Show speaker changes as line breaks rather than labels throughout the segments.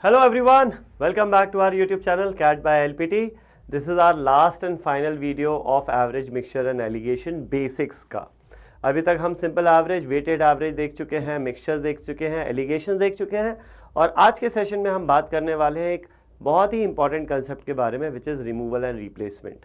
Hello everyone, welcome back to our YouTube channel CAT by LPT. This is our last and final video of average mixture and alligation basics का. अभी तक हम simple average, weighted average देख चुके हैं, mixtures देख चुके हैं, एलिगेशंस देख चुके हैं और आज के सेशन में हम बात करने वाले हैं एक बहुत ही इंपॉर्टेंट कंसेप्ट के बारे में which is removal and replacement.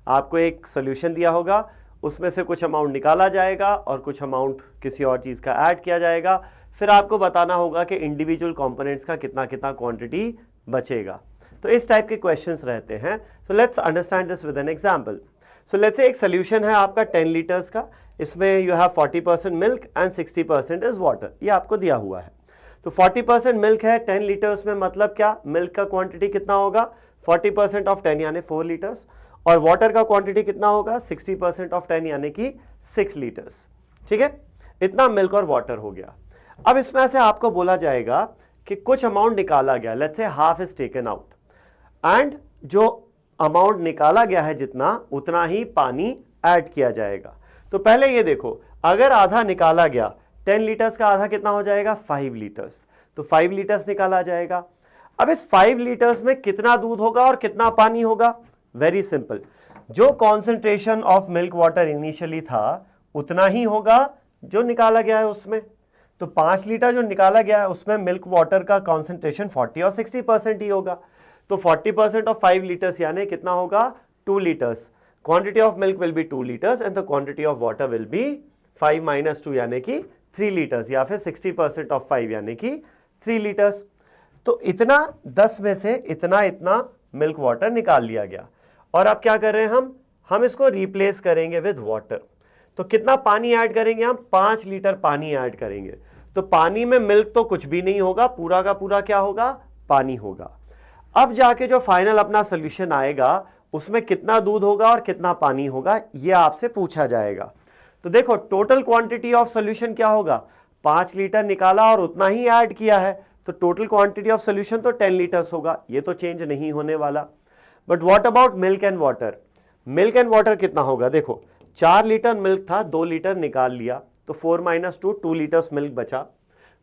आपको एक सोल्यूशन दिया होगा, उसमें से कुछ अमाउंट निकाला जाएगा और कुछ अमाउंट किसी और चीज़ का ऐड किया जाएगा. फिर आपको बताना होगा कि इंडिविजुअल कंपोनेंट्स का कितना कितना क्वांटिटी बचेगा. तो इस टाइप के क्वेश्चंस रहते हैं. So let's understand this with an example. So let's say एक सोल्यूशन है आपका 10 लीटर्स का. इसमें you have 40% milk and 60% is water. ये आपको दिया हुआ है. तो 40% मिल्क है 10 लीटर्स में, मतलब क्या, मिल्क का क्वांटिटी कितना होगा 40% ऑफ 10 यानी 4 लीटर्स और वाटर का क्वांटिटी कितना होगा 60% ऑफ 10 यानी कि 6 लीटर्स. ठीक है, इतना मिल्क और वाटर हो गया. अब इसमें से आपको बोला जाएगा कि कुछ अमाउंट निकाला गया, let's say half is taken out and जो अमाउंट निकाला गया है जितना उतना ही पानी ऐड किया जाएगा. तो पहले ये देखो, अगर आधा निकाला गया 10 लीटर्स का आधा कितना हो जाएगा 5 लीटर्स. तो 5 लीटर्स निकाला जाएगा. अब इस 5 लीटर्स में कितना दूध होगा और कितना पानी होगा. वेरी सिंपल, जो concentration of milk water initially था उतना ही होगा जो निकाला गया है उसमें. तो 5 लीटर जो निकाला गया है उसमें मिल्क वाटर का कॉन्सेंट्रेशन 40 और 60% ही होगा. तो 40% ऑफ 5 लीटर्स यानी कितना होगा 2 litres. Quantity of milk will be 2 litres and the quantity of water will be 5 - 2 यानी कि 3 लीटर्स या फिर 60% ऑफ 5 यानी कि 3 लीटर्स. तो इतना 10 में से इतना इतना मिल्क वाटर निकाल लिया गया. और अब क्या कर रहे हैं हम इसको रिप्लेस करेंगे विद वाटर. तो कितना पानी ऐड करेंगे हम 5 लीटर पानी ऐड करेंगे. तो पानी में मिल्क तो कुछ भी नहीं होगा, पूरा का पूरा क्या होगा पानी होगा. अब जाके जो फाइनल अपना सोल्यूशन आएगा उसमें कितना दूध होगा और कितना पानी होगा ये आपसे पूछा जाएगा. तो देखो टोटल क्वांटिटी ऑफ सोल्यूशन क्या होगा, 5 लीटर निकाला और उतना ही ऐड किया है तो टोटल क्वांटिटी ऑफ सोल्यूशन तो 10 लीटर्स होगा. ये तो चेंज नहीं होने वाला. But what about milk and water. Milk and water कितना होगा, देखो 4 लीटर मिल्क था, 2 लीटर निकाल लिया तो 4 - 2 2 लीटर्स मिल्क बचा.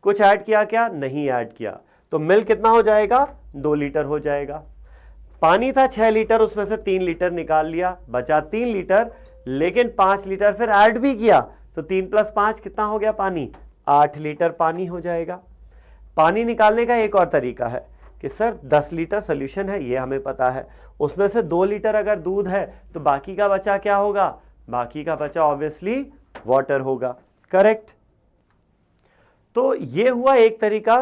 कुछ ऐड किया क्या, नहीं ऐड किया. तो मिल्क कितना हो जाएगा 2 लीटर हो जाएगा. पानी था 6 लीटर, उसमें से 3 लीटर निकाल लिया, बचा 3 लीटर. लेकिन 5 लीटर फिर ऐड भी किया तो 3 + 5 कितना हो गया पानी, 8 लीटर पानी हो जाएगा. पानी निकालने का एक और तरीका है कि सर 10 लीटर सोल्यूशन है ये हमें पता है, उसमें से 2 लीटर अगर दूध है तो बाकी का बचा क्या होगा, बाकी का बचा ऑब्वियसली वाटर होगा. करेक्ट. तो ये हुआ एक तरीका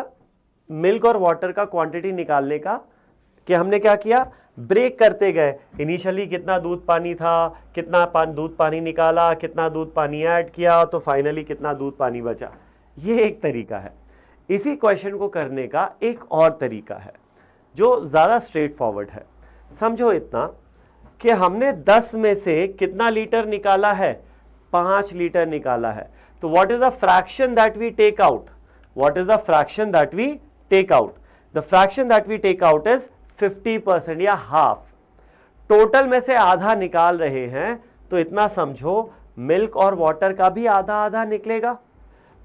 मिल्क और वाटर का क्वांटिटी निकालने का कि हमने क्या किया, ब्रेक करते गए. इनिशियली कितना दूध पानी था, कितना दूध पानी निकाला, कितना दूध पानी ऐड किया, तो फाइनली कितना दूध पानी बचा. ये एक तरीका है. इसी क्वेश्चन को करने का एक और तरीका है जो ज़्यादा स्ट्रेट फॉरवर्ड है. समझो इतना कि हमने 10 में से कितना लीटर निकाला है, 5 लीटर निकाला है. तो what is the fraction that we take out, what is the fraction that we take out. The fraction that we take out is 50% या हाफ. टोटल में से आधा निकाल रहे हैं तो इतना समझो मिल्क और वाटर का भी आधा आधा निकलेगा.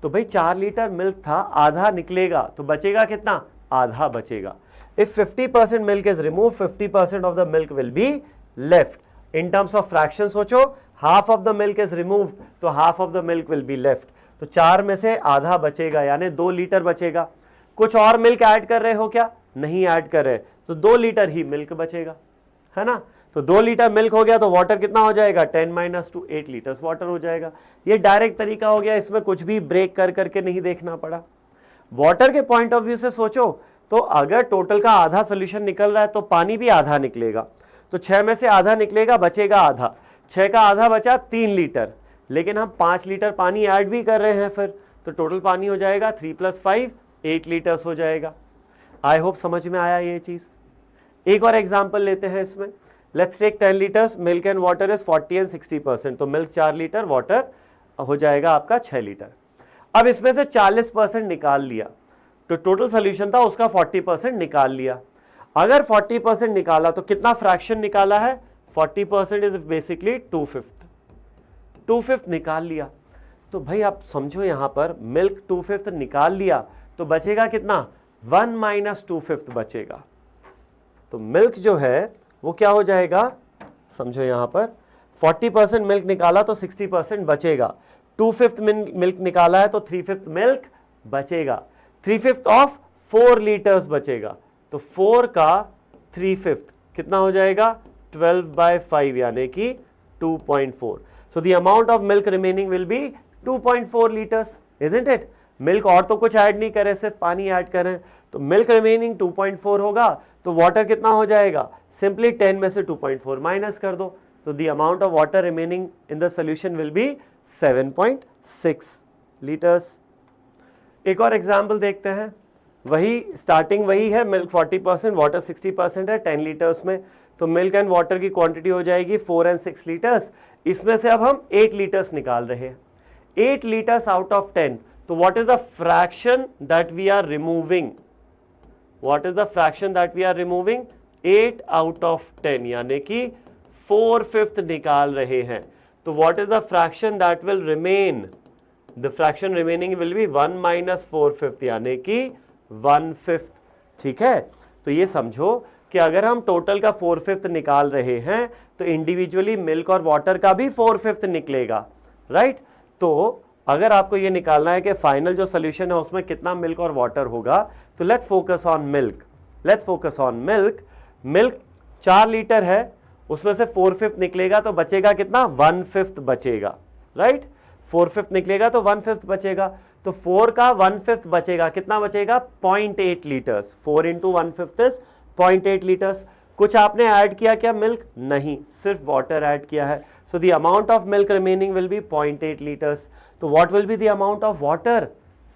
तो भाई 4 लीटर मिल्क था, आधा निकलेगा तो बचेगा कितना, आधा बचेगा. If 50% milk is removed, 50% of the milk will be left. In terms of fraction सोचो, half of the milk is removed, तो half of the milk will be left. तो 4 में से आधा बचेगा यानी 2 लीटर बचेगा. कुछ और मिल्क ऐड कर रहे हो क्या, नहीं ऐड कर रहे, तो 2 लीटर ही मिल्क बचेगा, है ना. तो 2 लीटर मिल्क हो गया तो वाटर कितना हो जाएगा 10 - 2 8 लीटर्स वाटर हो जाएगा. ये डायरेक्ट तरीका हो गया, इसमें कुछ भी ब्रेक कर करके नहीं देखना पड़ा. वाटर के पॉइंट ऑफ व्यू से सोचो तो अगर टोटल का आधा सोल्यूशन निकल रहा है तो पानी भी आधा निकलेगा. तो 6 में से आधा निकलेगा, बचेगा आधा. 6 का आधा बचा 3 लीटर, लेकिन हम 5 लीटर पानी ऐड भी कर रहे हैं फिर, तो टोटल पानी हो जाएगा 3 + 5 8 लीटर्स हो जाएगा. आई होप समझ में आया ये चीज़. एक और एग्जाम्पल लेते हैं इसमें. Let's take 10 litres, milk and water is 40 and 60%. तो मिल्क 4 लीटर, वाटर हो जाएगा आपका 6 लीटर. अब इसमें से 40% निकाल लिया तो टोटल सोल्यूशन था उसका 40% निकाल लिया. अगर 40% निकाला तो कितना फ्रैक्शन निकाला है, 40% इज बेसिकली 2/5 निकाल लिया. तो भाई आप समझो यहां पर मिल्क 2/5 निकाल लिया तो बचेगा कितना, 1 माइनस 2/5 बचेगा। तो मिल्क जो है वो क्या हो जाएगा, समझो यहां पर 40% मिल्क निकाला तो 60% बचेगा, 2/5 मिल्क निकाला है तो 3/5 मिल्क बचेगा, 3/5 ऑफ 4 लीटर्स बचेगा। तो 4 का 3/5 कितना हो जाएगा, 12/5 यानी कि 2.4। सो the amount of milk remaining will B 2.4 litres, isn't it. Milk और तो कुछ ऐड नहीं करे, सिर्फ पानी ऐड करें, तो मिल्क रिमेनिंग 2.4 होगा। तो वाटर कितना हो जाएगा, सिंपली 10 में से 2.4 माइनस कर दो, तो the amount of water remaining in the solution will be 7.6 litres. एक और एग्जाम्पल देखते हैं, वही स्टार्टिंग वही है, मिल्क 40%, वाटर 60% है 10 लीटर्स में, तो मिल्क एंड वाटर की क्वांटिटी हो जाएगी 4 and 6 लीटर्स। इसमें से अब हम 8 लीटर्स निकाल रहे हैं, 8 लीटर्स आउट ऑफ 10, तो what is the fraction that we are removing, what is the fraction that we are removing, 8 out of 10 यानी कि 4/5 निकाल रहे हैं। तो what is the fraction that will remain, the fraction remaining will be 1 minus 4/5 यानी कि 1/5। ठीक है, तो ये समझो कि अगर हम टोटल का 4/5 निकाल रहे हैं तो इंडिविजुअली मिल्क और वाटर का भी 4/5 निकलेगा, राइट। तो अगर आपको ये निकालना है कि फाइनल जो सोल्यूशन है उसमें कितना मिल्क और वाटर होगा, तो let's focus on milk, let's focus on milk. Milk 4 litre है, उसमें से 4/5 निकलेगा तो बचेगा कितना, 1/5 बचेगा, राइट। 4/5 निकलेगा तो 1/5 बचेगा, तो 4 का 1/5 बचेगा, कितना बचेगा, 0.8 लीटर्स। 4 into 1/5 is 0.8 litres. कुछ आपने ऐड किया क्या मिल्क, नहीं, सिर्फ वाटर ऐड किया है। So the amount of milk remaining will be 0.8 litres. तो what will be the amount of water,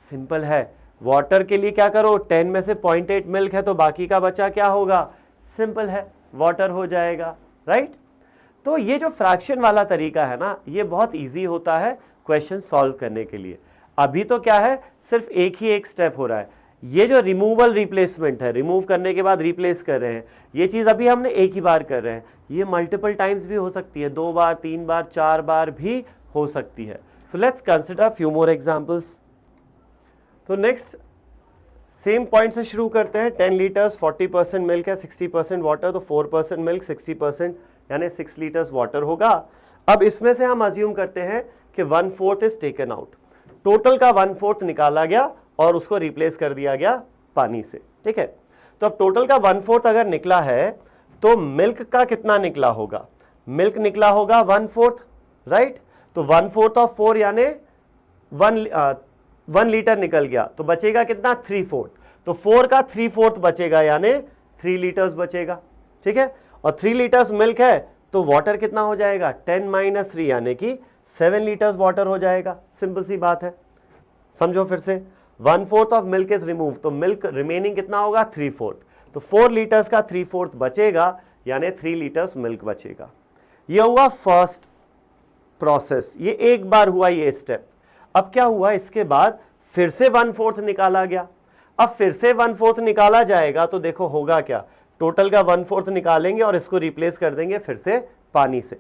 simple है, वाटर के लिए क्या करो, 10 में से 0.8 मिल्क है तो बाकी का बचा क्या होगा, सिंपल है, वाटर हो जाएगा, राइट। तो ये जो फ्रैक्शन वाला तरीका है ना, ये बहुत ईजी होता है क्वेश्चन सॉल्व करने के लिए। अभी तो क्या है, सिर्फ एक ही एक स्टेप हो रहा है, ये जो रिमूवल रिप्लेसमेंट है, रिमूव करने के बाद रिप्लेस कर रहे हैं, ये चीज़ अभी हमने एक ही बार कर रहे हैं, ये मल्टीपल टाइम्स भी हो सकती है, 2 बार 3 बार 4 बार भी हो सकती है। So let's consider few more examples. तो नेक्स्ट सेम पॉइंट से शुरू करते हैं, 10 लीटर्स 40% मिल्क है, 60% वाटर, तो 4% मिल्क 60% यानी 6 लीटर्स वाटर होगा। अब इसमें से हम अज्यूम करते हैं कि 1/4 इज टेकन आउट, टोटल का 1/4 निकाला गया और उसको रिप्लेस कर दिया गया पानी से, ठीक है। तो अब टोटल का 1/4 अगर निकला है तो मिल्क का कितना निकला होगा, मिल्क निकला होगा 1/4, राइट। तो 1/4 ऑफ 4 यानी 1 लीटर निकल गया, तो बचेगा कितना, 3/4, तो 4 का 3/4 बचेगा यानी 3 लीटर्स बचेगा, ठीक है। और 3 लीटर्स मिल्क है तो वाटर कितना हो जाएगा, 10 माइनस 3 यानी कि 7 लीटर्स वाटर हो जाएगा, सिंपल सी बात है। समझो फिर से, 1/4 ऑफ मिल्क इज रिमूव, तो मिल्क रिमेनिंग कितना होगा, 3/4, तो 4 लीटर्स का 3/4 बचेगा यानी 3 लीटर्स मिल्क बचेगा। ये हुआ फर्स्ट प्रोसेस, ये एक बार हुआ ये स्टेप। अब क्या हुआ, इसके बाद फिर से 1/4 निकाला गया। अब फिर से 1/4 निकाला जाएगा तो देखो होगा क्या, टोटल का 1/4 निकालेंगे और इसको रिप्लेस कर देंगे फिर से पानी से।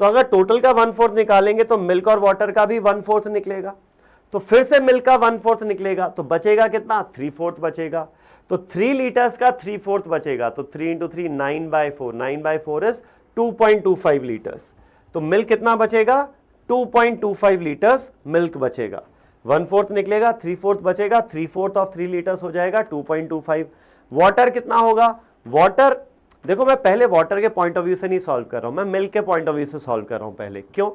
तो अगर टोटल का 1/4 निकालेंगे तो मिल्क और वाटर का भी 1/4 निकलेगा, तो फिर से मिल्क का 1/4 निकलेगा, तो बचेगा कितना, 3/4 बचेगा। तो 3 लीटर्स का 3/4 बचेगा, तो 3 इंटू 3 9/4, 9/4 इज 2.25 लीटर्स। तो मिल्क कितना बचेगा, 2.25 लीटर्स मिल्क बचेगा। 1/4 निकलेगा, 3/4 बचेगा, 3/4 ऑफ 3 लीटर्स हो जाएगा 2.25। वाटर कितना होगा, वाटर देखो मैं पहले वाटर के पॉइंट ऑफ व्यू से नहीं सॉल्व कर रहा हूं, मैं मिल्क के पॉइंट ऑफ व्यू से सॉल्व कर रहा हूं पहले। क्यों,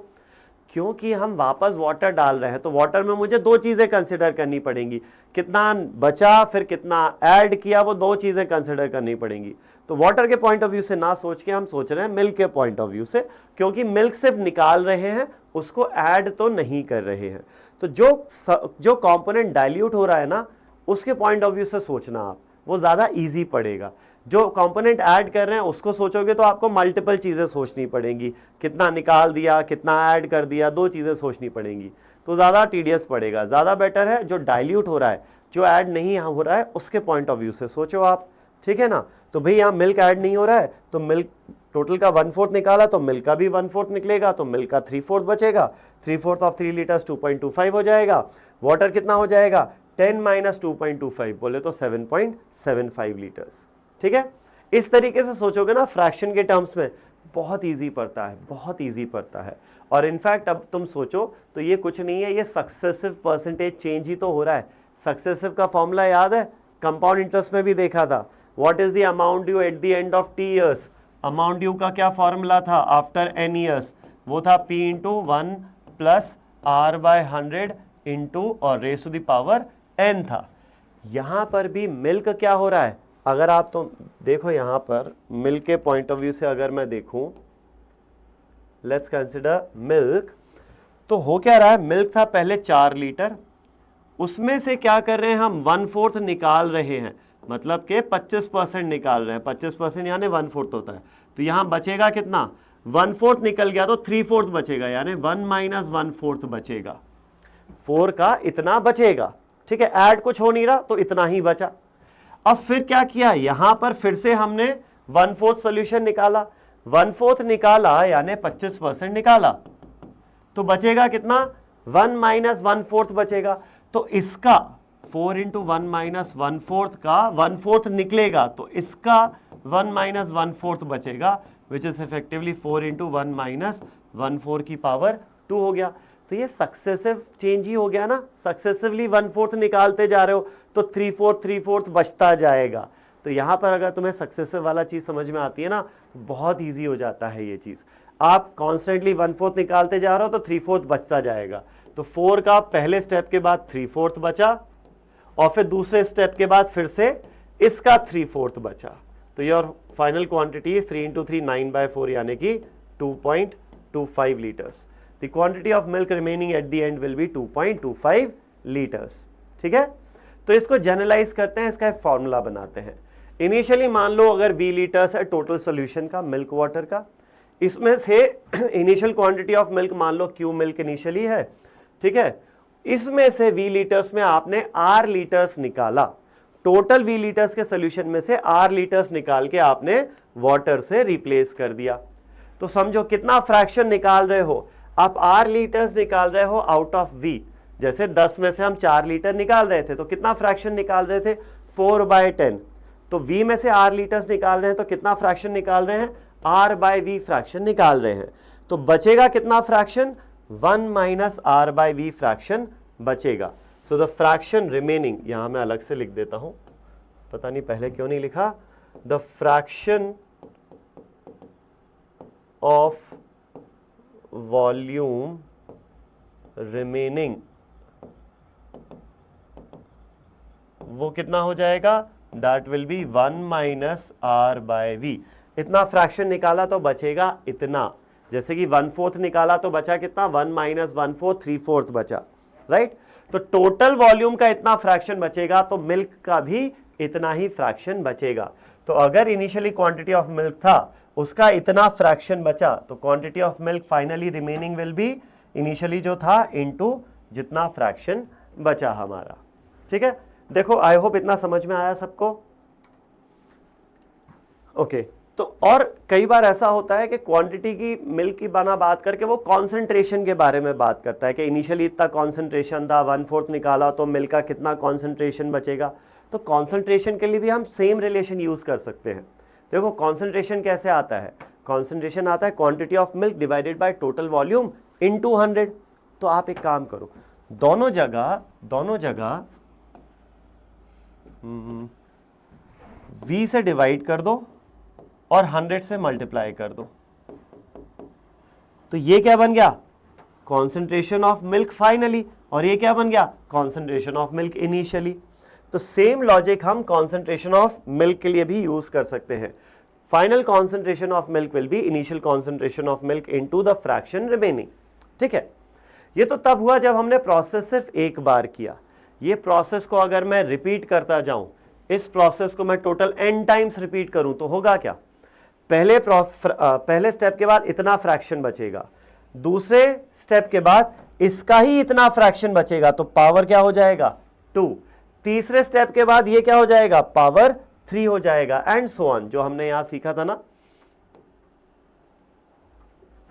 क्योंकि हम वापस वाटर डाल रहे हैं तो वाटर में मुझे 2 चीजें कंसिडर करनी पड़ेंगी, कितना बचा फिर कितना ऐड किया, वो 2 चीजें कंसिडर करनी पड़ेंगी। तो वाटर के पॉइंट ऑफ व्यू से ना सोच के हम सोच रहे हैं मिल्क के पॉइंट ऑफ व्यू से, क्योंकि मिल्क सिर्फ निकाल रहे हैं, उसको ऐड तो नहीं कर रहे हैं। तो जो कंपोनेंट डाइल्यूट हो रहा है ना, उसके पॉइंट ऑफ व्यू से सोचना आप, वो ज़्यादा ईजी पड़ेगा। जो कंपोनेंट ऐड कर रहे हैं उसको सोचोगे तो आपको मल्टीपल चीज़ें सोचनी पड़ेंगी, कितना निकाल दिया कितना ऐड कर दिया, 2 चीज़ें सोचनी पड़ेंगी, तो ज़्यादा टीडियस पड़ेगा। ज़्यादा बेटर है जो डाइल्यूट हो रहा है, जो ऐड नहीं हो रहा है, उसके पॉइंट ऑफ व्यू से सोचो आप, ठीक है ना। तो भाई यहाँ मिल्क ऐड नहीं हो रहा है तो मिल्क टोटल का 1/4 निकाला तो मिल्क का भी 1/4 निकलेगा, तो मिल्क का 3/4 बचेगा, 3/4 ऑफ 3 लीटर्स 2.25 हो जाएगा। वाटर कितना हो जाएगा, 10 माइनस 2.25 बोले तो 7.75 लीटर्स। ठीक है, इस तरीके से सोचोगे ना फ्रैक्शन के टर्म्स में, बहुत इजी पड़ता है, बहुत इजी पड़ता है। और इनफैक्ट अब तुम सोचो तो ये कुछ नहीं है, ये सक्सेसिव परसेंटेज चेंज ही तो हो रहा है। सक्सेसिव का फॉर्मूला याद है, कंपाउंड इंटरेस्ट में भी देखा था। What is the amount due at the end of t years? Amount due का क्या फॉर्मूला था आफ्टर n ईयर्स? वो था p into 1 plus r by 100 into और raise to the power n था। यहां पर भी मिल्क क्या हो रहा है, अगर आप तो देखो यहां पर मिल्क के पॉइंट ऑफ व्यू से अगर मैं देखूं, लेट्स कंसिडर मिल्क, तो हो क्या रहा है, मिल्क था पहले 4 लीटर, उसमें से क्या कर रहे हैं हम 1/4 निकाल रहे हैं, मतलब कि 25% निकाल रहे हैं। 25% यानी 1/4 होता है, तो यहां बचेगा कितना, 1/4 निकल गया तो 3/4 बचेगा, यानी 1 माइनस 1/4 बचेगा। 4 का इतना बचेगा, ठीक है, ऐड कुछ हो नहीं रहा तो इतना ही बचा। अब फिर क्या किया, यहां पर फिर से हमने 1/4 सोल्यूशन निकाला, 1/4 निकाला यानी 25% निकाला, तो बचेगा कितना, 1 माइनस 1/4 बचेगा। तो इसका 4 इंटू 1 माइनस 1/4 का 1/4 निकलेगा, तो इसका 1 माइनस 1/4 बचेगा, which is effectively 4 into 1 minus 1/4 की पावर 2 हो गया। तो ये सक्सेसिव चेंज ही हो गया ना, सक्सेसिवली 1/4 निकालते जा रहे हो तो 3/4 बचता जाएगा। तो यहां पर अगर तुम्हें सक्सेसिव वाला चीज समझ में आती है ना, तो बहुत इजी हो जाता है ये चीज। आप कॉन्स्टेंटली 1/4 निकालते जा रहे हो तो 3/4 बचता जाएगा। तो 4 का पहले स्टेप के बाद 3/4 बचा, और फिर दूसरे स्टेप के बाद फिर से इसका 3/4 बचा। तो your final quantity is 3 into 3 9/4 यानी कि 2.25 litres. The quantity of milk remaining at the end will be 2.25 litres. ठीक है, तो इसको जनरलाइज करते हैं, इसका एक फॉर्मूला बनाते हैं। इनिशियली मान लो अगर v लीटर्स है टोटल सोल्यूशन का, मिल्क वाटर का, इसमें से इनिशियल क्वांटिटी ऑफ मिल्क मान लो क्यू मिल्क इनिशियली है, ठीक है, इसमें से v लीटर्स में आपने r लीटर्स निकाला, टोटल v लीटर्स के सोल्यूशन में से r लीटर्स निकाल के आपने वाटर से रिप्लेस कर दिया। तो समझो कितना फ्रैक्शन निकाल रहे हो आप, r लीटर्स निकाल रहे हो आउट ऑफ v। जैसे 10 में से हम 4 लीटर निकाल रहे थे तो कितना फ्रैक्शन निकाल रहे थे, 4/10। तो v में से r लीटर्स निकाल रहे हैं तो कितना फ्रैक्शन निकाल रहे हैं, r/v फ्रैक्शन निकाल रहे हैं। तो बचेगा कितना फ्रैक्शन, 1 माइनस r/v फ्रैक्शन बचेगा। सो द फ्रैक्शन रिमेनिंग, यहां मैं अलग से लिख देता हूं, पता नहीं पहले क्यों नहीं लिखा, the fraction of volume remaining, वो कितना हो जाएगा, that will be 1 minus r/v। इतना फ्रैक्शन निकाला तो बचेगा इतना, जैसे कि 1/4 निकाला तो बचा कितना, 1 माइनस 1/4 3/4 बचा, राइट। तो टोटल वॉल्यूम का इतना फ्रैक्शन बचेगा तो मिल्क का भी इतना ही फ्रैक्शन बचेगा। तो अगर इनिशियली क्वांटिटी ऑफ मिल्क था उसका इतना फ्रैक्शन बचा, तो quantity of milk finally remaining will B initially जो था इनटू जितना फ्रैक्शन बचा हमारा। ठीक है, देखो आई होप इतना समझ में आया सबको। ओके, तो और कई बार ऐसा होता है कि क्वांटिटी की मिल्क की बना बात करके वो कॉन्सेंट्रेशन के बारे में बात करता है कि इनिशियली इतना कॉन्सेंट्रेशन था, 1/4 निकाला तो मिल्क का कितना कॉन्सेंट्रेशन बचेगा। तो कॉन्सेंट्रेशन के लिए भी हम सेम रिलेशन यूज कर सकते हैं। देखो कॉन्सेंट्रेशन कैसे आता है, कॉन्सेंट्रेशन आता है quantity of milk divided by total volume into 100। तो आप एक काम करो, दोनों जगह v से डिवाइड कर दो और 100 से मल्टीप्लाई कर दो। तो ये क्या बन गया, कॉन्सेंट्रेशन ऑफ मिल्क फाइनली, और ये क्या बन गया, कॉन्सेंट्रेशन ऑफ मिल्क इनिशियली। तो सेम लॉजिक हम कॉन्सेंट्रेशन ऑफ मिल्क के लिए भी यूज कर सकते हैं। Final concentration of milk will be initial concentration of milk into the fraction remaining. ठीक है, ये तो तब हुआ जब हमने प्रोसेस सिर्फ एक बार किया। ये प्रोसेस को अगर मैं रिपीट करता जाऊं, इस प्रोसेस को मैं टोटल n टाइम्स रिपीट करूं तो होगा क्या, पहले स्टेप के बाद इतना फ्रैक्शन बचेगा, दूसरे स्टेप के बाद इसका ही इतना फ्रैक्शन बचेगा, तो पावर क्या हो जाएगा 2। तीसरे स्टेप के बाद ये क्या हो जाएगा, पावर 3 हो जाएगा, एंड सो ऑन, जो हमने यहां सीखा था ना।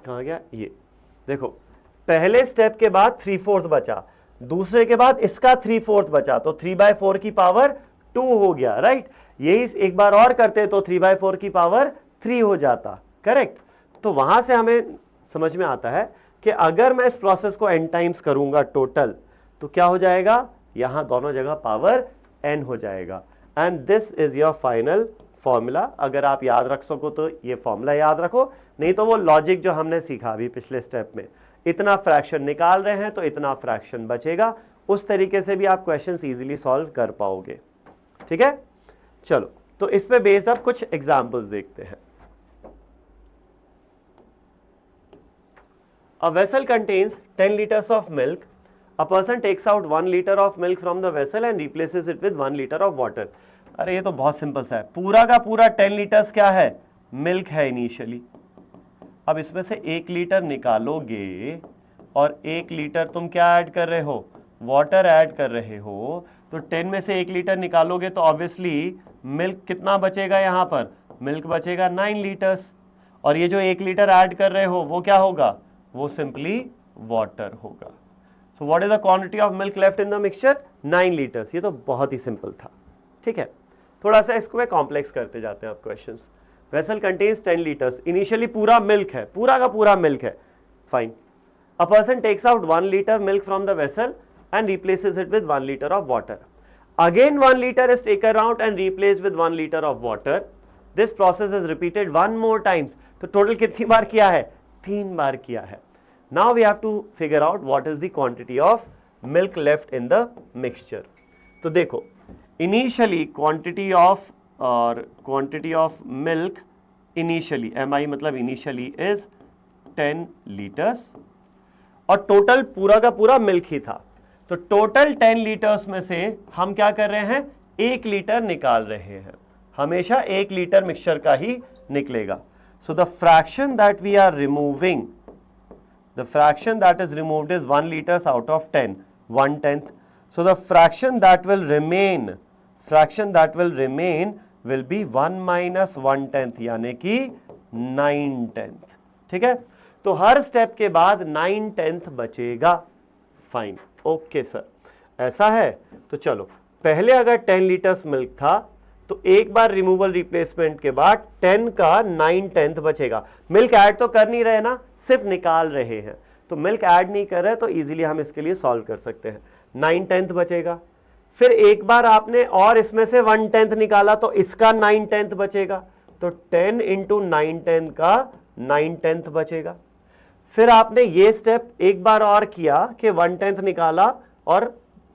कहां गया ये, देखो पहले स्टेप के बाद 3/4 बचा, दूसरे के बाद इसका 3/4 बचा, तो 3/4 की पावर 2 हो गया, राइट। यही एक बार और करते तो 3/4 की पावर 3 हो जाता, करेक्ट। तो वहां से हमें समझ में आता है कि अगर मैं इस प्रोसेस को n टाइम्स करूंगा टोटल, तो क्या हो जाएगा, यहां दोनों जगह पावर n हो जाएगा। And this is your final formula. अगर आप याद रख सको तो ये फॉर्मूला याद रखो, नहीं तो वो लॉजिक जो हमने सीखा अभी पिछले स्टेप में, इतना फ्रैक्शन निकाल रहे हैं तो इतना फ्रैक्शन बचेगा, उस तरीके से भी आप क्वेश्चंस इजीली सॉल्व कर पाओगे, ठीक है। चलो, तो इस पे बेस्ड आप कुछ एग्जांपल्स देखते हैं। A vessel contains 10 liters of milk. A person takes out 1 liter of milk from the vessel and replaces it with 1 liter of water. अरे ये तो बहुत सिंपल सा है, पूरा का पूरा 10 लीटर्स क्या है, मिल्क है इनिशियली। अब इसमें से 1 लीटर निकालोगे और 1 लीटर तुम क्या ऐड कर रहे हो, वाटर ऐड कर रहे हो, तो 10 में से 1 लीटर निकालोगे तो ऑब्वियसली मिल्क कितना बचेगा, यहाँ पर मिल्क बचेगा 9 लीटर्स। और ये जो 1 लीटर ऐड कर रहे हो वो क्या होगा, वो सिंपली वाटर होगा। So what is the quantity of milk left in the mixture, 9 litres. ये तो बहुत ही सिंपल था, ठीक है। थोड़ा सा इसको मैं कॉम्प्लेक्स करते जाते हैं आप questions. Vessel contains 10 litres, initially पूरा मिल्क है, पूरा का पूरा मिल्क है, fine. A person takes out 1 liter milk from the vessel and replaces it with 1 liter of water. Again 1 liter is taken out and replaced with 1 liter of water. This process is repeated 1 more times. तो total कितनी बार किया है, 3 बार किया है। Now we have to figure out what is the quantity of milk left in the mixture. तो देखो, initially quantity of milk initially, mi मतलब initially is 10 liters और total पूरा का पूरा milk ही था। तो total 10 liters में से हम क्या कर रहे हैं, 1 लीटर निकाल रहे हैं। हमेशा 1 लीटर मिक्सचर का ही निकलेगा। So the fraction that we are removing, the fraction that is removed is 1 liters out of 10, 1/10. So the fraction that will remain will be 1 minus 1/10, यानी कि 9/10, ठीक है। तो हर स्टेप के बाद 9/10 बचेगा, फाइन, ओके सर, ऐसा है। तो चलो, पहले अगर 10 लीटर्स मिल्क था तो एक बार रिमूवल रिप्लेसमेंट के बाद 10 का 9/10 बचेगा। मिल्क ऐड तो कर नहीं रहे ना, सिर्फ निकाल रहे हैं, तो मिल्क ऐड नहीं कर रहे तो इजीली हम इसके लिए सॉल्व कर सकते हैं। 9/10 बचेगा। फिर एक बार आपने और इसमें से 1/10 निकाला तो इसका 9/10 बचेगा, तो 10 इंटू 9/10 का 9/10 बचेगा। फिर आपने ये स्टेप एक बार और किया कि 1/10 निकाला और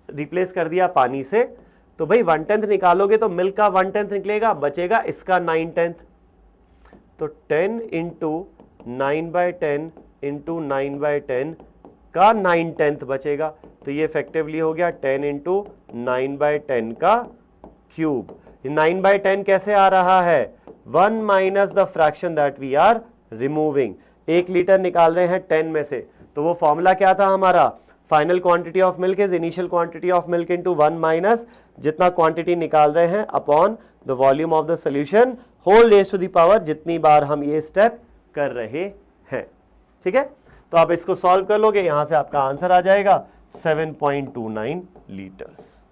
रिप्लेस कर दिया पानी से, तो भाई 1/10 निकालोगे तो मिल्क का 1/10 निकलेगा, बचेगा इसका 9/10। तो 10 इंटू 9/10 इंटू 9/10 का 9/10 बचेगा, तो ये इफेक्टिवली हो गया 10 इंटू 9/10 का क्यूब। 9/10 कैसे आ रहा है, 1 minus the fraction that we are removing. 1 litre निकाल रहे हैं 10 में से, तो वो फॉर्मूला क्या था हमारा, final quantity of milk is initial quantity of milk into 1 minus जितना क्वांटिटी निकाल रहे हैं upon the volume of the solution whole raise to the power जितनी बार हम ये स्टेप कर रहे हैं, ठीक है। तो आप इसको सॉल्व कर लोगे, यहां से आपका आंसर आ जाएगा 7.29 लीटर्स।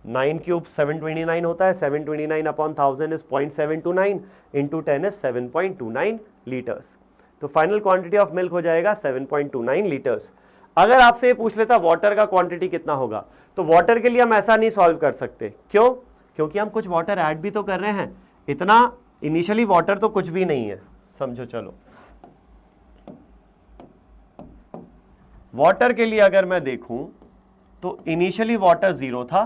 9 क्यूब 729 होता है, 729 upon 1000 is 0.729 into 10 is 7.29 litres. तो फाइनल क्वांटिटी ऑफ मिल्क हो जाएगा 7.29 लीटर्स। अगर आपसे ये पूछ लेता वाटर का क्वांटिटी कितना होगा, तो वाटर के लिए हम ऐसा नहीं सॉल्व कर सकते। क्यों, क्योंकि हम कुछ वाटर ऐड भी तो कर रहे हैं, इतना इनिशियली वाटर तो कुछ भी नहीं है, समझो। चलो, वाटर के लिए अगर मैं देखूं तो इनिशियली वाटर 0 था,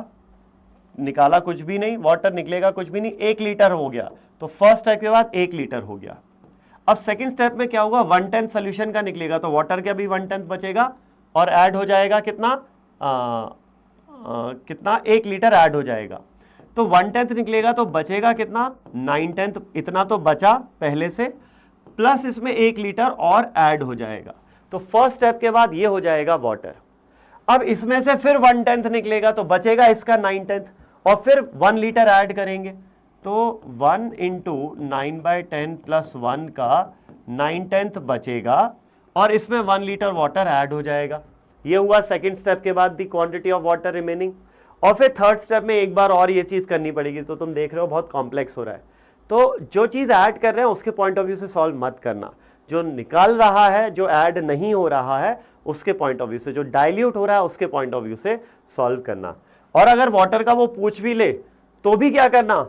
निकाला कुछ भी नहीं, वाटर निकलेगा कुछ भी नहीं, 1 लीटर हो गया, तो फर्स्ट स्टेप के बाद 1 लीटर हो गया। अब सेकंड स्टेप में क्या होगा, 1/10 सोल्यूशन का निकलेगा, तो वाटर का भी 1/10 बचेगा और ऐड हो जाएगा कितना, कितना 1 लीटर ऐड हो जाएगा, तो 1/10 निकलेगा, तो बचेगा कितना 9/10, इतना तो बचा पहले से, प्लस इसमें 1 लीटर और ऐड हो जाएगा, तो फर्स्ट स्टेप के बाद ये हो जाएगा वाटर। अब इसमें से फिर 1/10 निकलेगा, तो बचेगा इसका 9/10 और फिर 1 लीटर ऐड करेंगे, तो 1 इंटू 9/10 प्लस 1 का 9/10 बचेगा और इसमें 1 लीटर वाटर ऐड हो जाएगा। ये हुआ सेकंड स्टेप के बाद the quantity of water remaining. और फिर थर्ड स्टेप में एक बार और ये चीज़ करनी पड़ेगी, तो तुम देख रहे हो बहुत कॉम्प्लेक्स हो रहा है। तो जो चीज़ ऐड कर रहे हैं उसके पॉइंट ऑफ व्यू से सॉल्व मत करना, जो निकाल रहा है, जो ऐड नहीं हो रहा है उसके पॉइंट ऑफ व्यू से, जो डाइल्यूट हो रहा है उसके पॉइंट ऑफ व्यू से सॉल्व करना। और अगर वाटर का वो पूछ भी ले तो भी क्या करना,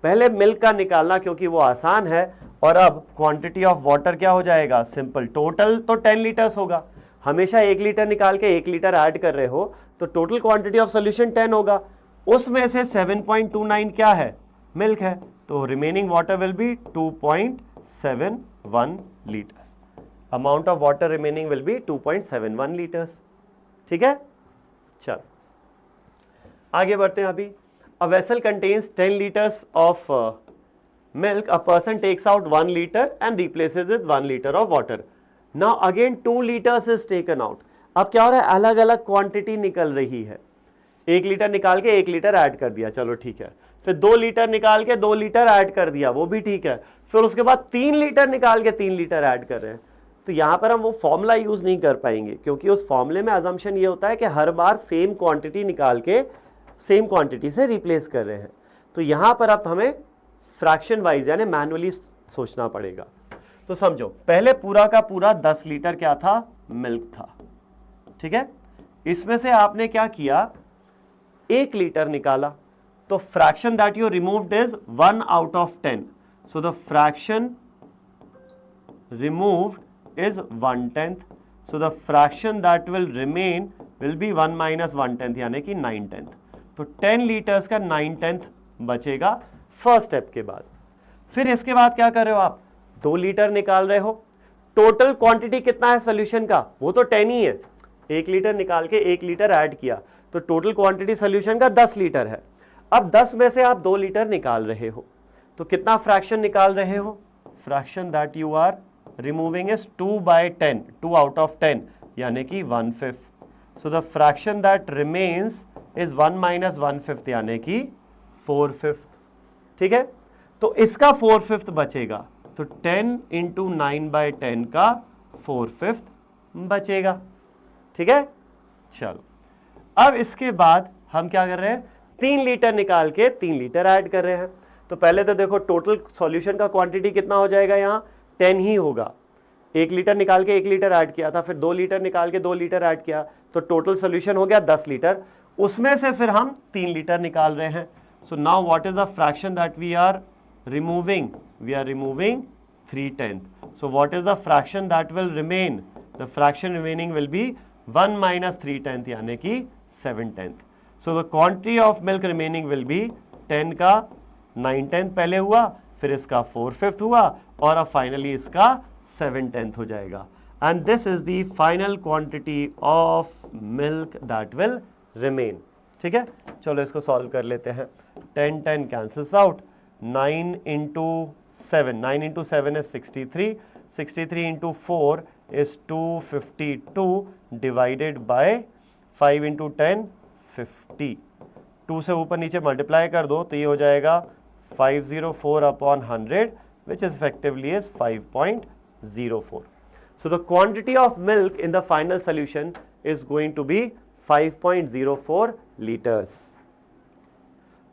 पहले मिल्क का निकालना क्योंकि वो आसान है। और अब क्वांटिटी ऑफ वाटर क्या हो जाएगा, सिंपल, टोटल तो 10 लीटर्स होगा, हमेशा 1 लीटर निकाल के 1 लीटर ऐड कर रहे हो तो टोटल क्वांटिटी ऑफ सोल्यूशन 10 होगा, उसमें से 7.29 क्या है, मिल्क है, तो remaining water will be 2.71 litres. Amount of water remaining will B 2.71 litres. ठीक है, चलो आगे बढ़ते हैं। अभी अ vessel contains 10 litres of milk, a person takes out 1 liter and replaces it 1 liter of water. Now again 2 liters is taken out. अब क्या हो रहा है, अलग अलग क्वांटिटी निकल रही है। 1 लीटर निकाल के 1 लीटर ऐड कर दिया, चलो ठीक है। फिर 2 लीटर निकाल के 2 लीटर ऐड कर दिया, वो भी ठीक है। फिर उसके बाद 3 लीटर निकाल के 3 लीटर ऐड कर रहे हैं। तो यहाँ पर हम वो फॉर्मूला यूज नहीं कर पाएंगे क्योंकि उस फॉर्मूले में अजम्पशन ये होता है कि हर बार सेम क्वांटिटी निकाल के सेम क्वांटिटी से रिप्लेस कर रहे हैं। तो यहाँ पर अब हमें फ्रैक्शन वाइज यानी मैनुअली सोचना पड़ेगा। तो समझो, पहले पूरा का पूरा 10 लीटर क्या था, मिल्क था, ठीक है। इसमें से आपने क्या किया, 1 लीटर निकाला, तो fraction that you removed is 1 out of 10, so the fraction removed is 1/10, so the fraction that will remain will be 1 - 1/10 यानी कि 9/10। तो 10 लीटर्स का 9/10 बचेगा फर्स्ट स्टेप के बाद। फिर इसके बाद क्या कर रहे हो आप, 2 लीटर निकाल रहे हो, टोटल क्वांटिटी कितना है सोल्यूशन का, वो तो 10 ही है। 1 लीटर निकाल के 1 लीटर ऐड किया तो टोटल क्वांटिटी सोल्यूशन का 10 लीटर है। अब 10 में से आप 2 लीटर निकाल रहे हो तो कितना फ्रैक्शन निकाल रहे हो, fraction that you are removing is 2/10, 2 out of 10 यानी कि 1/5। So the fraction that remains is 1 - 1/5 यानी कि 4/5। ठीक है, तो इसका 4/5 बचेगा, तो 10 × 9/10 का 4/5 बचेगा। ठीक है, चलो अब इसके बाद हम क्या कर रहे हैं, 3 लीटर निकाल के 3 लीटर ऐड कर रहे हैं। तो पहले तो देखो टोटल सॉल्यूशन का क्वांटिटी कितना हो जाएगा, यहाँ 10 ही होगा। 1 लीटर निकाल के 1 लीटर ऐड किया था, फिर 2 लीटर निकाल के 2 लीटर ऐड किया, तो टोटल सॉल्यूशन हो गया 10 लीटर। उसमें से फिर हम 3 लीटर निकाल रहे हैं। So now what is the fraction that we are removing? We are removing 3/10. So what is the fraction that will remain? The fraction remaining will be 1 - 3/10 यानी कि 7/10. So the quantity of milk remaining will be 10 का 9/10 पहले हुआ, फिर इसका 4/5 हुआ और अब फाइनली इसका 7/10 हो जाएगा। And this is the final quantity of milk that will remain. ठीक है, चलो इसको सॉल्व कर लेते हैं। 10 10 cancels out, 9 × 7, 9 × 7 is 63, 63 × 4 is 252 divided by 5 × 10 50। 2 से ऊपर नीचे मल्टीप्लाई कर दो तो ये हो जाएगा 504/100 which is effectively is 5.04. So the quantity of milk in the final solution is going to be 5.04 litres.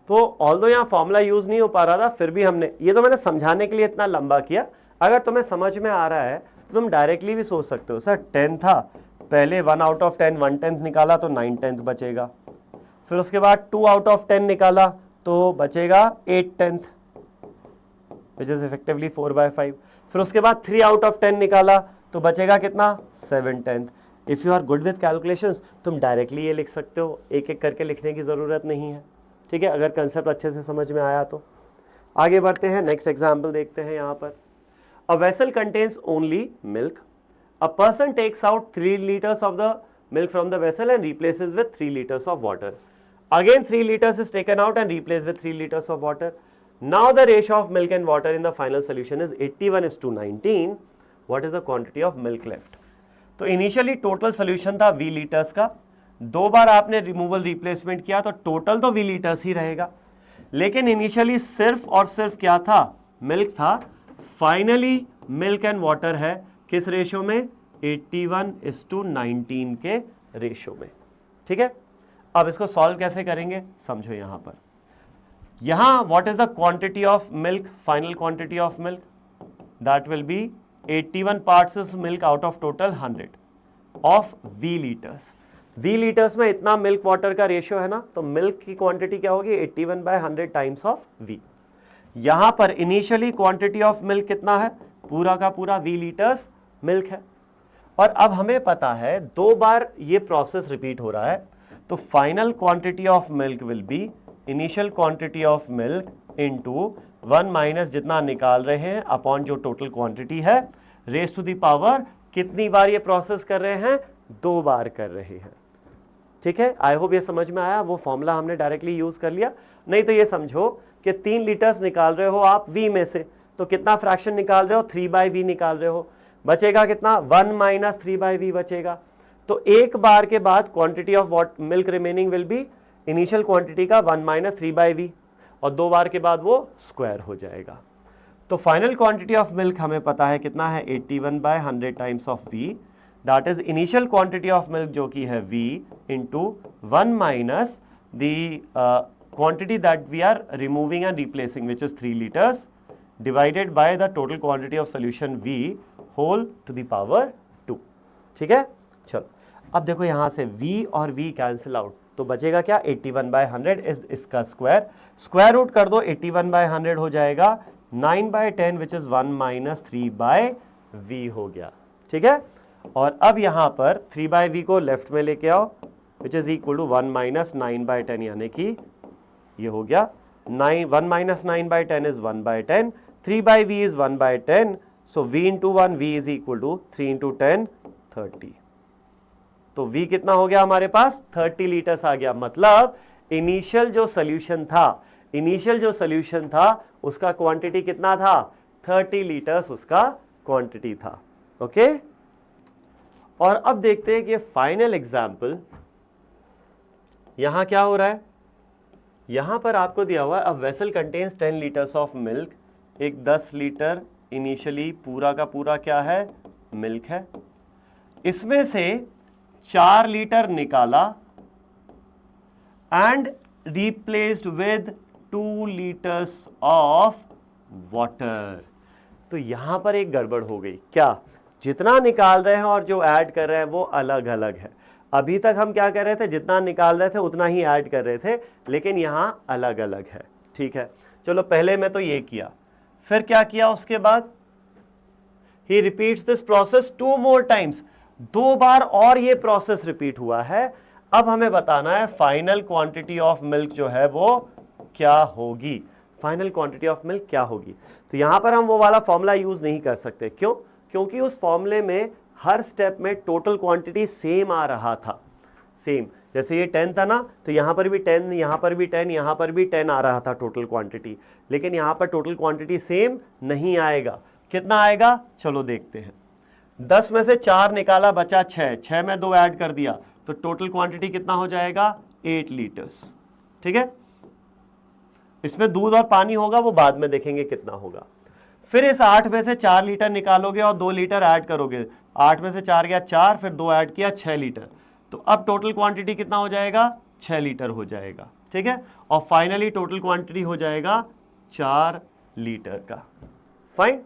तो ऑल्दो यहाँ फॉर्मूला यूज नहीं हो पा रहा था, फिर भी हमने, ये तो मैंने समझाने के लिए इतना लंबा किया। अगर तुम्हें समझ में आ रहा है तो तुम डायरेक्टली भी सोच सकते हो, सर 10 था, पहले 1 आउट ऑफ 10 1/10 निकाला तो 9/10 बचेगा, फिर उसके बाद 2 आउट ऑफ 10 निकाला तो बचेगा 8/10 विच इज इफेक्टिवली 4/5, फिर उसके बाद 3 आउट ऑफ 10 निकाला तो बचेगा कितना, 7/10। If you are good with calculations तुम डायरेक्टली ये लिख सकते हो, एक एक करके लिखने की ज़रूरत नहीं है। ठीक है, अगर कंसेप्ट अच्छे से समझ में आया तो। आगे बढ़ते हैं, नेक्स्ट एग्जाम्पल देखते हैं यहाँ पर। A vessel contains only milk, a person takes out 3 liters of the milk from the vessel and replaces with 3 liters of water. Again 3 liters is taken out and replaced with 3 liters of water. Now the ratio of milk and water in the final solution is 81:19. What is the quantity of milk left? तो initially total solution था V litres का, 2 बार आपने removal replacement किया तो total तो V litres ही रहेगा, लेकिन initially सिर्फ और सिर्फ क्या था, मिल्क था। फाइनली मिल्क एंड वाटर है किस रेशियो में, 81:19 के रेशियो में। ठीक है, अब इसको सॉल्व कैसे करेंगे समझो। यहां पर यहां what is the quantity of milk, final quantity of milk, that will be 81 parts milk out of total 100 of V litres. V litres में इतना मिल्क वाटर का रेशियो है ना, तो मिल्क की क्वांटिटी क्या होगी 81/100 टाइम्स ऑफ V। यहां पर इनिशियली क्वांटिटी ऑफ मिल्क कितना है, पूरा का पूरा V लीटर्स मिल्क है। और अब हमें पता है 2 बार ये प्रोसेस रिपीट हो रहा है, तो final quantity of milk will be initial quantity of milk into 1 minus जितना निकाल रहे हैं अपॉन जो टोटल क्वांटिटी है, रेज टू द पावर कितनी बार ये प्रोसेस कर रहे हैं, 2 बार कर रहे हैं। ठीक है, आई होप ये समझ में आया। वो फॉर्मूला हमने डायरेक्टली यूज कर लिया। नहीं तो ये समझो कि 3 लीटर्स निकाल रहे हो आप V में से, तो कितना फ्रैक्शन निकाल रहे हो, 3/V निकाल रहे हो, बचेगा कितना 1 माइनस 3/V बचेगा। तो एक बार के बाद quantity of what milk remaining will B initial quantity का 1 माइनस 3/V, और 2 बार के बाद वो स्क्वायर हो जाएगा। तो फाइनल क्वांटिटी ऑफ मिल्क हमें पता है कितना है 81/100 times of V, that is initial quantity of milk जो कि है V into 1 minus the quantity that we are removing and replacing which is 3 litres divided by the total quantity of solution V whole to the power 2। ठीक है, चलो अब देखो यहां से V और V कैंसिल आउट, तो बचेगा क्या 81/100 इज इसका स्क्वायर रूट कर दो, 81/100 हो जाएगा 9/10 विच इज 1 माइनस 3/V हो गया। ठीक है, और अब यहां पर 3/V को लेफ्ट में लेके आओ which is equal to 1 minus 9/10, यानी कि ये हो गया 1 minus 9/10 is 1/10, 3/V is 1/10, so V into 1 V is equal to 3 into 10 30। तो V कितना हो गया हमारे पास 30 लीटर्स आ गया। मतलब इनिशियल जो सोल्यूशन था उसका क्वांटिटी कितना था 30 लीटर्स उसका क्वांटिटी था। ओके, और अब देखते हैं कि फाइनल एग्जाम्पल यहां क्या हो रहा है। यहां पर आपको दिया हुआ है अ vessel contains 10 litres of milk, एक 10 लीटर इनिशियली पूरा का पूरा क्या है मिल्क है, इसमें से 4 लीटर निकाला and replaced with 2 litres of water. तो यहां पर एक गड़बड़ हो गई। क्या, जितना निकाल रहे हैं और जो ऐड कर रहे हैं वो अलग अलग है। अभी तक हम क्या कर रहे थे, जितना निकाल रहे थे उतना ही ऐड कर रहे थे, लेकिन यहां अलग अलग है। ठीक है, चलो पहले मैं तो ये किया, फिर क्या किया उसके बाद he repeats this process 2 more times, 2 बार और ये प्रोसेस रिपीट हुआ है। अब हमें बताना है फाइनल क्वांटिटी ऑफ मिल्क जो है वो क्या होगी, फाइनल क्वांटिटी ऑफ मिल्क क्या होगी। तो यहां पर हम वो वाला फॉर्मूला यूज नहीं कर सकते। क्यों? क्योंकि उस फॉर्मूले में हर स्टेप में टोटल क्वांटिटी सेम आ रहा था। सेम, जैसे ये 10 था ना, तो यहां पर भी 10, यहां पर भी 10, यहां पर भी 10 आ रहा था टोटल क्वांटिटी, लेकिन यहां पर टोटल क्वांटिटी सेम नहीं आएगा। कितना आएगा चलो देखते हैं। 10 में से 4 निकाला, बचा 6 में 2 ऐड कर दिया, तो टोटल क्वांटिटी कितना हो जाएगा 8 लीटर्स। ठीक है, इसमें दूध और पानी होगा, वो बाद में देखेंगे कितना होगा। फिर इस 8 में से 4 लीटर निकालोगे और 2 लीटर ऐड करोगे, 8 में से 4 गया 4, फिर 2 ऐड किया 6 लीटर, तो अब टोटल क्वांटिटी कितना हो जाएगा 6 लीटर हो जाएगा। ठीक है, और फाइनली टोटल क्वांटिटी हो जाएगा 4 लीटर का। फाइन,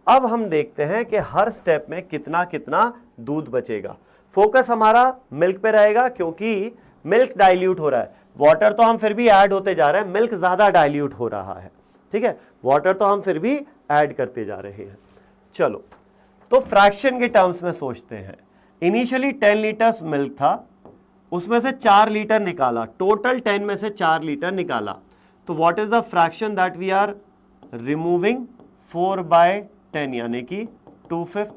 अब हम देखते हैं कि हर स्टेप में कितना कितना दूध बचेगा। फोकस हमारा मिल्क पे रहेगा, क्योंकि मिल्क डाइल्यूट हो रहा है। वाटर तो हम फिर भी ऐड होते जा रहे हैं, मिल्क ज़्यादा डाइल्यूट हो रहा है। ठीक है, वाटर तो हम फिर भी ऐड करते जा रहे हैं। चलो, तो फ्रैक्शन के टर्म्स में सोचते हैं। इनिशियली 10 लीटर्स मिल्क था, उसमें से 4 लीटर निकाला, टोटल 10 में से 4 लीटर निकाला, तो what is the fraction that we are removing 4/10, यानी कि 2/5।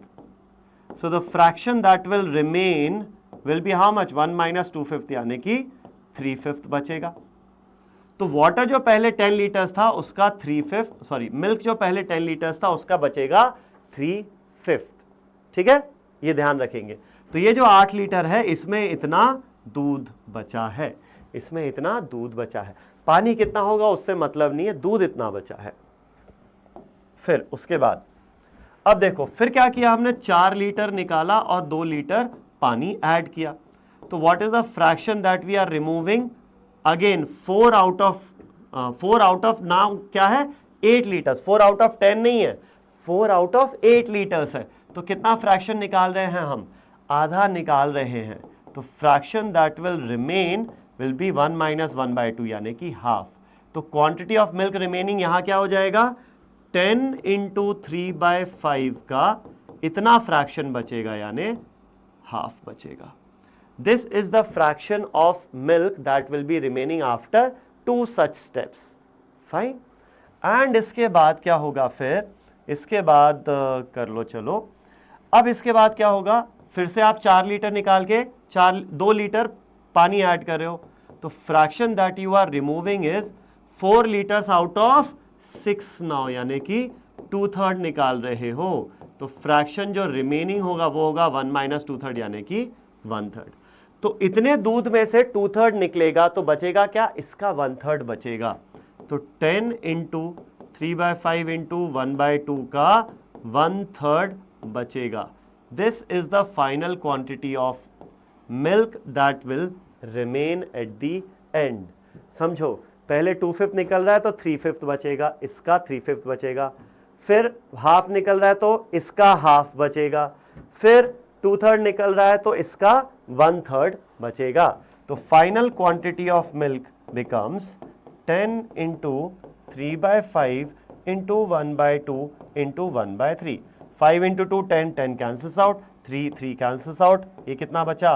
So the fraction that will remain will be how much 1 minus 2/5, यानी कि 3/5 बचेगा। तो वाटर जो पहले 10 लीटर्स था उसका 3/5, सॉरी मिल्क जो पहले 10 लीटर्स था उसका बचेगा 3/5। ठीक है, ये ध्यान रखेंगे। तो ये जो 8 लीटर है इसमें इतना दूध बचा है, इसमें इतना दूध बचा है। पानी कितना होगा उससे मतलब नहीं है, दूध इतना बचा है। फिर उसके बाद अब देखो, फिर क्या किया हमने, 4 लीटर निकाला और 2 लीटर पानी ऐड किया, तो what is the fraction that we are removing? Again 4 out of now क्या है 8 लीटर्स, 4 आउट ऑफ 10 नहीं है, 4 आउट ऑफ 8 लीटर्स है। तो कितना फ्रैक्शन निकाल रहे हैं हम? आधा निकाल रहे हैं। तो fraction that will remain will be 1 minus 1/2 यानी कि हाफ। तो क्वांटिटी ऑफ मिल्क रिमेनिंग यहां क्या हो जाएगा? 10 इंटू 3/5 का इतना फ्रैक्शन बचेगा यानी हाफ बचेगा। This is the fraction of milk that will be remaining after 2 such steps. Fine. And इसके बाद क्या होगा फिर? इसके बाद कर लो चलो। अब इसके बाद क्या होगा? फिर से आप 4 लीटर निकाल के 2 लीटर पानी ऐड कर रहे हो, तो fraction that you are removing is 4 litres out of 6 नाउ, यानी कि 2/3 निकाल रहे हो। तो फ्रैक्शन जो रिमेनिंग होगा वो होगा 1 माइनस 2/3 यानी कि 1/3। तो इतने दूध में से 2/3 निकलेगा तो बचेगा क्या? इसका 1/3 बचेगा। तो 10 इंटू 3/5 इंटू 1/2 का 1/3 बचेगा। This is the final quantity of milk that will remain at the end. समझो, पहले 2/5 निकल रहा है तो 3/5 बचेगा, इसका 3/5 बचेगा, फिर हाफ निकल रहा है तो इसका हाफ बचेगा, फिर 2/3 निकल रहा है तो इसका 1/3 बचेगा। तो final quantity of milk becomes 10 into 3/5 into 1/2 into 1/3। 5 into 2 10, 10 cancels out, 3 cancels out. ये कितना बचा?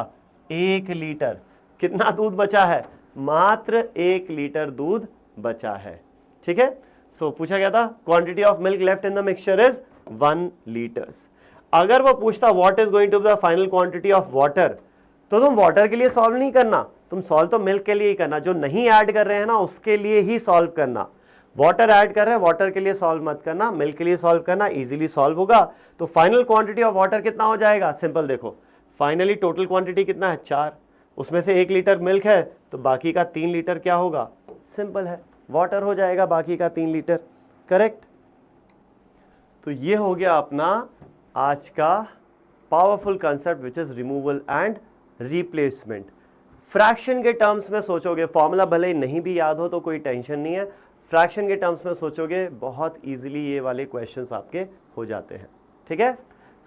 1 लीटर। कितना दूध बचा है? मात्र 1 लीटर दूध बचा है। ठीक है। सो पूछा गया था quantity of milk left in the mixture is 1 litres. अगर वो पूछता what is going to be the final quantity of water, तो तुम वाटर के लिए सॉल्व नहीं करना, तुम सॉल्व तो मिल्क के लिए ही करना। जो नहीं ऐड कर रहे हैं ना उसके लिए ही सॉल्व करना। वाटर ऐड कर रहे हैं, वाटर के लिए सॉल्व मत करना, मिल्क के लिए सॉल्व करना, इजीली सॉल्व होगा। तो फाइनल क्वांटिटी ऑफ वाटर कितना हो जाएगा? सिंपल देखो, फाइनली टोटल क्वांटिटी कितना है? 4, उसमें से 1 लीटर मिल्क है तो बाकी का 3 लीटर क्या होगा? सिंपल है, वाटर हो जाएगा बाकी का 3 लीटर। करेक्ट। तो ये हो गया अपना आज का powerful concept which is removal and replacement. Fraction के टर्म्स में सोचोगे, फॉर्मूला भले ही नहीं भी याद हो तो कोई टेंशन नहीं है, फ्रैक्शन के टर्म्स में सोचोगे बहुत इजीली ये वाले क्वेश्चंस आपके हो जाते हैं। ठीक है।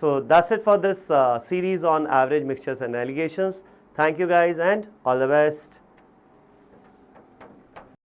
So that's it for this series on average mixtures and allegations. Thank you guys and all the best.